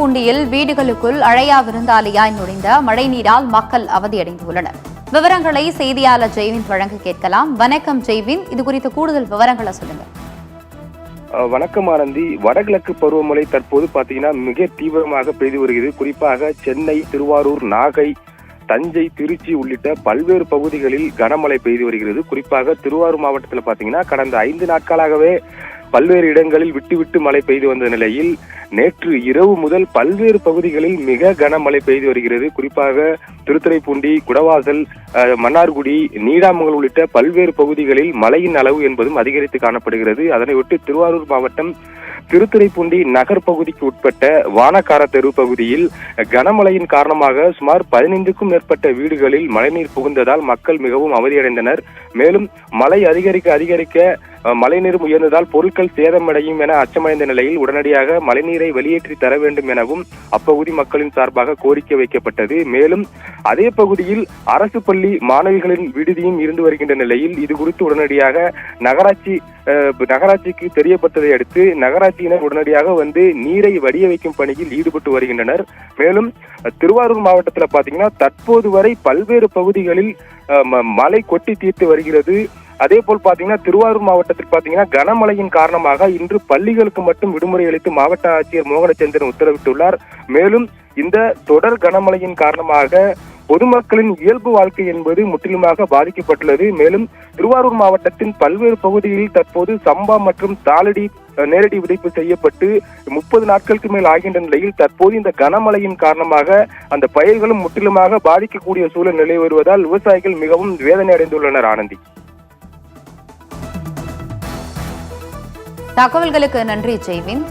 திருத்துறைப்பூண்டியில் வீடுகளுக்குள் அழையா விருந்தாளியாய் நுழைந்த மழைநீரால் மக்கள் அவதியடைந்துள்ளனர். விவரங்களை செய்தியாளர் ஜெய்வின் வழங்க கேட்கலாம். வணக்கம் ஜெய்வின், இது குறித்த கூடுதல் விவரங்களை சொல்லுங்க. வணக்கம் ஆனந்தி. வடகிழக்கு பருவமழை தற்போது பாத்தீங்கன்னா மிக தீவிரமாக பெய்து வருகிறது. குறிப்பாக சென்னை, திருவாரூர், நாகை, தஞ்சை, திருச்சி உள்ளிட்ட பல்வேறு பகுதிகளில் கனமழை பெய்து வருகிறது. குறிப்பாக திருவாரூர் மாவட்டத்தில் பாத்தீங்கன்னா கடந்த 5 நாட்களாகவே பல்வேறு இடங்களில் விட்டு மழை பெய்து வந்த நிலையில் நேற்று இரவு முதல் பல்வேறு பகுதிகளில் மிக கனமழை பெய்து வருகிறது. குறிப்பாக திருத்துறைப்பூண்டி, குடவாசல், மன்னார்குடி, நீடாமங்கலம் உள்ளிட்ட பல்வேறு பகுதிகளில் மழையின் அளவு என்பதும் அதிகரித்து காணப்படுகிறது. அதனையொட்டி திருவாரூர் மாவட்டம் திருத்துறைப்பூண்டி நகர் பகுதிக்கு உட்பட்ட வானக்கார தெரு பகுதியில் கனமழையின் காரணமாக சுமார் 15க்கும் மேற்பட்ட வீடுகளில் மழைநீர் புகுந்ததால் மக்கள் மிகவும் அவதியடைந்தனர். மேலும் மழை அதிகரிக்க மழைநீர் உயர்ந்ததால் பொருட்கள் சேதமடையும் என அச்சமடைந்த நிலையில் உடனடியாக மழைநீரை வெளியேற்றி தர வேண்டும் எனவும் அப்பகுதி மக்களின் சார்பாக கோரிக்கை வைக்கப்பட்டது. மேலும் அதே பகுதியில் அரசு பள்ளி மாணவிகளின் விடுதியும் இருந்து வருகின்ற நிலையில் இது குறித்து உடனடியாக நகராட்சிக்கு தெரியப்பட்டதை அடுத்து நகராட்சியினர் உடனடியாக வந்து நீரை வடிய வைக்கும் பணியில் ஈடுபட்டு வருகின்றனர். மேலும் திருவாரூர் மாவட்டத்தில் பாத்தீங்கன்னா தற்போது வரை பல்வேறு பகுதிகளில் மழை கொட்டி தீர்த்து வருகிறது. அதே போல் பாத்தீங்கன்னா திருவாரூர் மாவட்டத்தில் பாத்தீங்கன்னா கனமழையின் காரணமாக இன்று பள்ளிகளுக்கு மட்டும் விடுமுறை அளித்து மாவட்ட ஆட்சியர் மோகனச்சந்திரன் உத்தரவிட்டுள்ளார். மேலும் இந்த தொடர் கனமழையின் காரணமாக பொதுமக்களின் இயல்பு வாழ்க்கை என்பது முற்றிலுமாக பாதிக்கப்பட்டுள்ளது. மேலும் திருவாரூர் மாவட்டத்தின் பல்வேறு பகுதிகளில் தற்போது சம்பா மற்றும் தாளடி நேரடி விதைப்பு செய்யப்பட்டு 30 நாட்களுக்கு மேல் ஆகின்ற நிலையில் தற்போது இந்த கனமழையின் காரணமாக அந்த பயிர்களும் முற்றிலுமாக பாதிக்கக்கூடிய சூழல் நிலை வருவதால் விவசாயிகள் மிகவும் வேதனை அடைந்துள்ளனர். ஆனந்தி, தகவல்களுக்கு நன்றி ஜெய்வின்.